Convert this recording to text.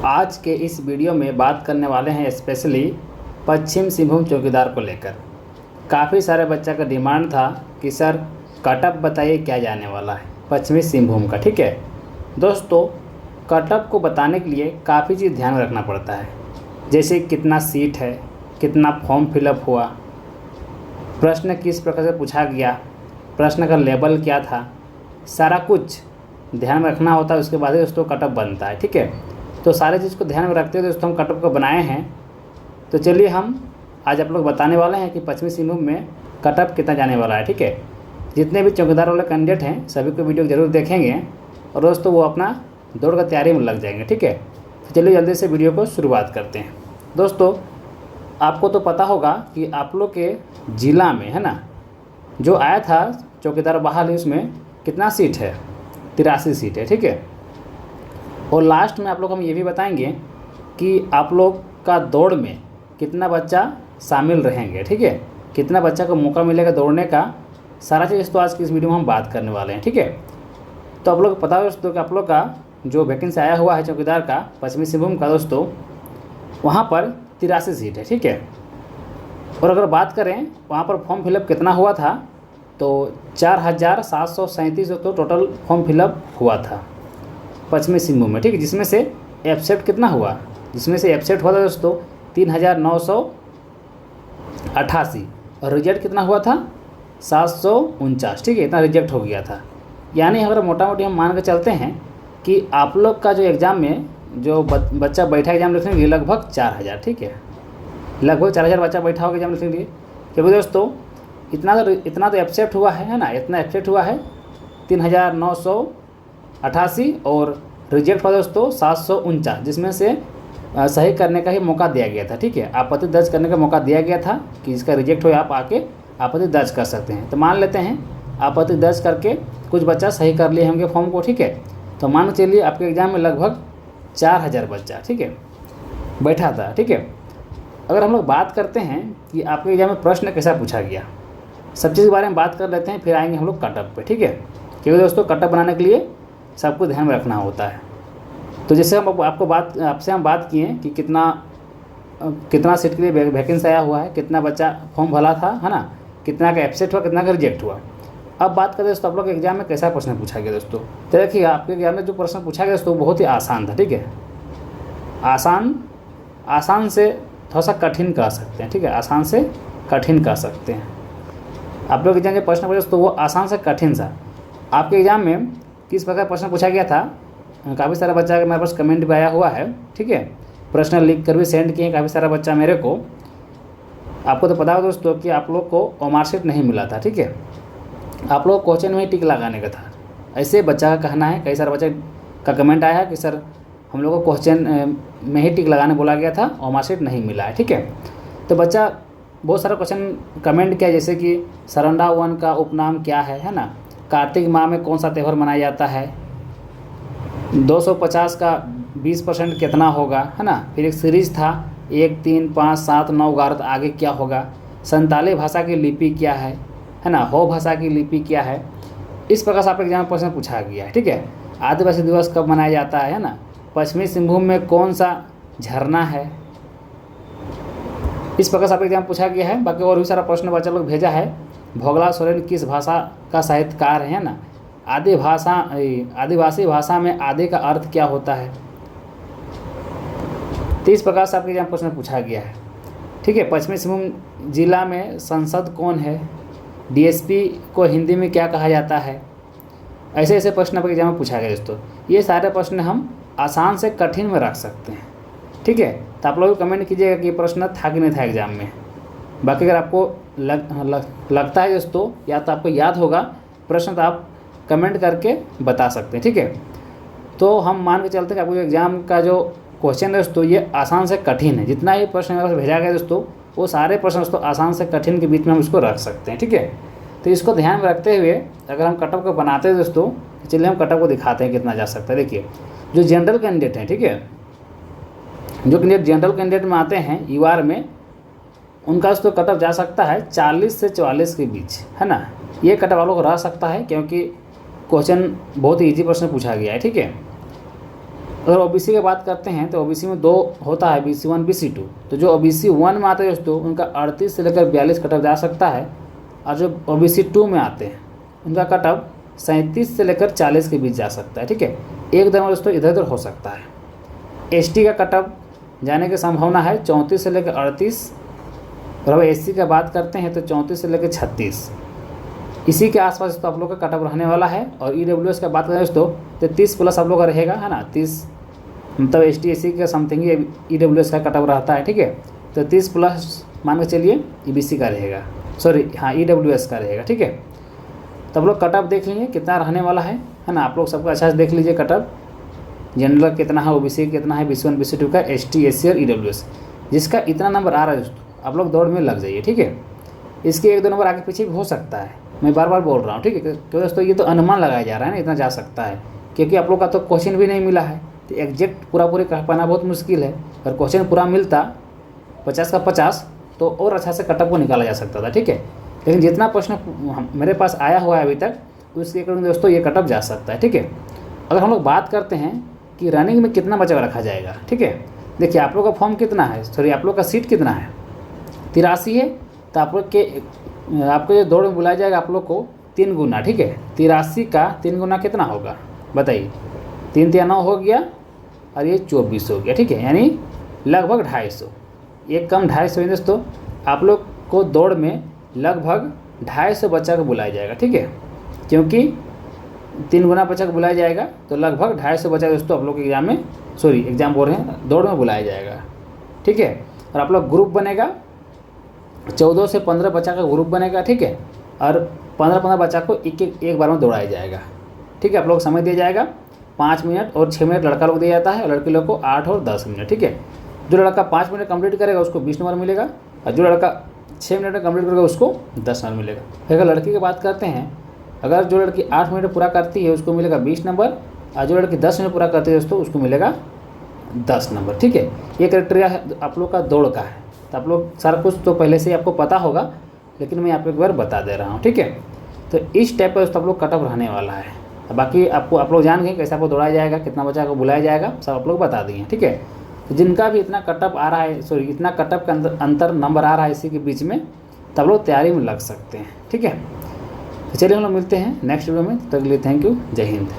आज के इस वीडियो में बात करने वाले हैं स्पेशली पश्चिम सिंहभूम चौकीदार को लेकर। काफ़ी सारे बच्चा का डिमांड था कि सर कटअप बताइए क्या जाने वाला है पश्चिमी सिंहभूम का। ठीक है दोस्तों, कटअप को बताने के लिए काफ़ी चीज़ ध्यान में रखना पड़ता है, जैसे कितना सीट है, कितना फॉर्म फिलअप हुआ, प्रश्न किस प्रकार से पूछा गया, प्रश्न का लेवल क्या था, सारा कुछ ध्यान में रखना होता है। उसके बाद ही दोस्तों कटअप बनता है। ठीक है, तो सारे चीज़ को ध्यान में रखते हुए दोस्तों हम कटअप को बनाए हैं। तो चलिए हम आज आप लोग बताने वाले हैं कि पश्चिमी सिंहभूम में कटअप कितना जाने वाला है। ठीक है, जितने भी चौकीदार वाले कैंडिडेट हैं सभी को वीडियो ज़रूर देखेंगे और दोस्तों वो अपना दौड़ का तैयारी में लग जाएंगे। ठीक है, तो चलिए जल्दी से वीडियो को शुरुआत करते हैं। दोस्तों आपको तो पता होगा कि आप लोग के ज़िला में है ना, जो आया था चौकीदार बहाली उसमें कितना सीट है, 83 सीट है। ठीक है, और लास्ट में आप लोग हम ये भी बताएंगे कि आप लोग का दौड़ में कितना बच्चा शामिल रहेंगे। ठीक है, कितना बच्चा को मौका मिलेगा दौड़ने का, सारा चीज़ तो आज की इस वीडियो में हम बात करने वाले हैं। ठीक है, तो आप लोग पता है दोस्तों कि आप लोग का जो वैकेंसी आया हुआ है चौकीदार का पश्चिमी सिंहभूम का दोस्तों, वहाँ पर 83 सीट है। ठीक है, और अगर बात करें वहाँ पर फॉर्म फिलअप कितना हुआ था तो 4737 तो टोटल फॉर्म फिलअप हुआ था पश्चिमी सिंहभूम में। ठीक है, जिसमें से एब्सेंट कितना हुआ, जिसमें से एब्सेंट हुआ था दोस्तों 3988 और रिजेक्ट कितना हुआ था 749। ठीक है, इतना रिजेक्ट हो गया था। यानी अगर मोटा मोटी हम मान के चलते हैं कि आप लोग का जो एग्ज़ाम में जो बच्चा बैठा एग्ज़ाम लिखने के लिए लगभग 4000। ठीक है, लगभग 4000 बच्चा बैठा होगा एग्ज़ाम लिखने के लिए, क्योंकि दोस्तों इतना तो एब्सेंट हुआ है ना, इतना एब्सेंट हुआ है 3988 और रिजेक्ट हुआ दोस्तों 749, जिसमें से सही करने का ही मौका दिया गया था। ठीक है, आपत्ति दर्ज करने का मौका दिया गया था कि इसका रिजेक्ट हो आप आके आपत्ति दर्ज कर सकते हैं। तो मान लेते हैं आपत्ति दर्ज करके कुछ बच्चा सही कर लिए होंगे फॉर्म को। ठीक है, तो मान के चलिए आपके एग्ज़ाम में लगभग 4000 बच्चा ठीक है बैठा था। ठीक है, अगर हम लोग बात करते हैं कि आपके एग्ज़ाम में प्रश्न कैसा पूछा गया, सब चीज़ के बारे में बात कर लेते हैं, फिर आएंगे हम लोग कटअप पे। ठीक है, क्योंकि दोस्तों कटअप बनाने के लिए सबको ध्यान में रखना होता है। तो जैसे हम आपसे हम बात किए कि कितना सीट के लिए वैकेंसी आया हुआ है, कितना बच्चा फॉर्म भरा था है ना, कितना का एब्सेंट हुआ, कितना का रिजेक्ट हुआ। अब बात करें दोस्तों आप लोग के एग्जाम में कैसा प्रश्न पूछा गया दोस्तों, तो देखिए आपके एग्जाम में जो प्रश्न पूछा गया दोस्तों बहुत ही आसान था। ठीक है, आसान से थोड़ा सा कठिन कह सकते हैं। ठीक है, आसान से कठिन कह सकते हैं। आप लोग एग्जाम के प्रश्न पूछे दोस्तों वो आसान से कठिन सा। आपके एग्जाम में किस प्रकार प्रश्न पूछा गया था, काफ़ी सारा बच्चा के मेरे पास कमेंट भी आया हुआ है। ठीक है, प्रश्न लिख कर भी सेंड किए काफ़ी सारा बच्चा मेरे को। आपको तो पता हो दोस्तों कि आप लोग को मार्कशीट नहीं मिला था। ठीक है, आप लोग क्वेश्चन में ही टिक लगाने का था, ऐसे बच्चा का कहना है। कई सारे बच्चे का कमेंट आया है कि सर हम लोग को क्वेश्चन में ही टिक लगाने बोला गया था और मार्कशीट नहीं मिला है। ठीक है, तो बच्चा बहुत सारा क्वेश्चन कमेंट किया, जैसे कि सरंडा वन का उपनाम क्या है ना, कार्तिक माह में कौन सा त्यौहार मनाया जाता है, 250 का 20% कितना होगा है ना। फिर एक सीरीज था 1, 3, 5, 7, 9, 11 तो आगे क्या होगा, संताली भाषा की लिपि क्या है ना, हो भाषा की लिपि क्या है। इस प्रकार से आपके एग्जाम में प्रश्न पूछा गया है। ठीक है, आदिवासी दिवस कब मनाया जाता है ना, पश्चिमी सिंहभूम में कौन सा झरना है, इस प्रकार से आपके एग्जाम पूछा गया है। बाकी और भी सारा प्रश्न बच्चा लोग भेजा है। भोगला सोरेन किस भाषा का साहित्यकार है ना, आदिवासी भाषा में आदि का अर्थ क्या होता है। तो इस प्रकार से आपके एग्जाम प्रश्न पूछा गया है। ठीक है, पश्चिमी सिंहभूम जिला में संसद कौन है, डीएसपी को हिंदी में क्या कहा जाता है, ऐसे ऐसे प्रश्न आपके एग्जाम में पूछा गया दोस्तों। ये सारे प्रश्न हम आसान से कठिन में रख सकते हैं। ठीक है, तो आप लोग कमेंट कीजिएगा कि प्रश्न था कि नहीं था एग्जाम में। बाकी अगर आपको लगता है दोस्तों या तो आपको याद होगा प्रश्न, तो आप कमेंट करके बता सकते हैं। ठीक है, तो हम मान के चलते हैं कि आपको एग्ज़ाम का जो क्वेश्चन है दोस्तों ये आसान से कठिन है। जितना ही प्रश्न मेरे पास भेजा गया दोस्तों वो सारे प्रश्न दोस्तों आसान से कठिन के बीच में हम इसको रख सकते हैं। ठीक है, तो इसको ध्यान में रखते हुए अगर हम कटअप को बनाते हैं दोस्तों, तो चलिए हम कटअप को दिखाते हैं कितना जा सकता है। देखिए जो जनरल कैंडिडेट हैं, ठीक है, जो कैंडिडेट जनरल कैंडिडेट में आते हैं यूआर में, उनका दोस्तों कटअप जा सकता है 40 से 44 के बीच है ना। ये कटअप आप लोग रह सकता है क्योंकि क्वेश्चन बहुत ही ईजी प्रश्न पूछा गया है। ठीक है, अगर ओबीसी की बात करते हैं तो ओबीसी में 2 होता है, BC 1 BC 2। तो जो ओबीसी 1 में आते हैं दोस्तों उनका 38 से लेकर 42 कटअप जा सकता है, और जो ओबीसी 2 में आते हैं उनका कटअप 37 से लेकर 40 के बीच जा सकता है। ठीक है, एक दर में दोस्तों इधर उधर हो सकता है। एसटी का कटअप जाने की संभावना है 34 से लेकर 38, और अब एससी का बात करते हैं तो 34 से लेकर 36, इसी के आसपास तो आप लोग का कटअप रहने वाला है। और ईडब्ल्यूएस का बात करें दोस्तों तो 30 प्लस आप लोग का रहेगा, है ना, 30 मतलब एसटी एससी का समथिंग ही ईडब्ल्यूएस का कटअप रहता है। ठीक है, तो 30 प्लस मान के चलिए ईबीसी का रहेगा, सॉरी हाँ ईडब्ल्यूएस का रहेगा। ठीक है, तब लोग कटअप देख लीजिए कितना रहने वाला है ना, आप लोग सबका अच्छा से देख लीजिए कटअप। जनरल कितना है, ओबीसी कितना है, BC 1 BC 2 का, एसटी एससी और ईडब्ल्यूएस जिसका इतना नंबर आ रहा है दोस्तों आप लोग दौड़ में लग जाइए। ठीक है, इसके 1-2 नंबर आगे पीछे भी हो सकता है, मैं बार बार बोल रहा हूँ। ठीक है, क्योंकि दोस्तों ये तो अनुमान लगाया जा रहा है ना, इतना जा सकता है, क्योंकि आप लोग का तो क्वेश्चन भी नहीं मिला है, तो एग्जैक्ट पूरा कह पाना बहुत मुश्किल है। अगर क्वेश्चन पूरा मिलता 50 का 50 तो और अच्छा से कटअप को निकाला जा सकता था। ठीक है, लेकिन जितना प्रश्न मेरे पास आया हुआ है अभी तक उसके अकॉर्डिंग दोस्तों ये कटअप जा सकता है। ठीक है, अगर हम लोग बात करते हैं कि रनिंग में कितना बचा रखा जाएगा, ठीक है, देखिए आप लोग का फॉर्म कितना है, सॉरी आप लोग का सीट कितना है, 83 है। तो आप लोग के आपको जो दौड़ में बुलाया जाएगा आप लोग को 3 गुना। ठीक है, 83 का 3 गुना कितना होगा बताइए, 3 3 9 हो गया और ये 24 हो गया। ठीक है, यानी लगभग 250, एक कम 250 दोस्तों आप लोग को दौड़ में लगभग 250 बच्चा को बुलाया जाएगा। ठीक है, क्योंकि 3 गुना बच्चा को बुलाया जाएगा तो लगभग 250 बच्चा दोस्तों आप लोग के एग्जाम में, सॉरी एग्जाम बोल रहे हैं, दौड़ में बुलाया जाएगा। ठीक है, और आप लोग ग्रुप बनेगा, 14 से 15 बच्चा का ग्रुप बनेगा। ठीक है, और 15-15 बच्चा को एक बार में दौड़ाया जाएगा। ठीक है, आप लोग समय दिया जाएगा 5 मिनट और 6 मिनट लड़का लोग दिया जाता है, और लड़की लोग को 8 और 10 मिनट। ठीक है, जो लड़का 5 मिनट कंप्लीट करेगा उसको 20 नंबर मिलेगा, और जो लड़का 6 मिनट में कंप्लीट करेगा उसको 10 नंबर मिलेगा। अगर लड़की की बात करते हैं, अगर जो लड़की 8 मिनट पूरा करती है उसको मिलेगा 20 नंबर, और जो लड़की 10 मिनट पूरा करती है दोस्तों उसको मिलेगा 10 नंबर। ठीक है, ये क्राइटेरिया है आप लोग का दौड़ का है, तो आप लोग सारा कुछ तो पहले से ही आपको पता होगा, लेकिन मैं आपको एक बार बता दे रहा हूँ। ठीक है, तो इस टाइप पर दोस्तों आप लोग कटअप रहने वाला है। बाकी आपको आप लोग जान गए कैसे आपको दौड़ाया जाएगा, कितना बच्चा को बुलाया जाएगा, सब आप लोग बता दिए। ठीक है, तो जिनका भी इतना कटअप आ रहा है, सॉरी इतना कटअप का अंतर नंबर आ रहा है इसी के बीच में, तब लोग तैयारी में लग सकते हैं। ठीक है, तो चलिए हम लोग मिलते हैं नेक्स्ट वीडियो में, तब तक के लिए थैंक यू, जय हिंद।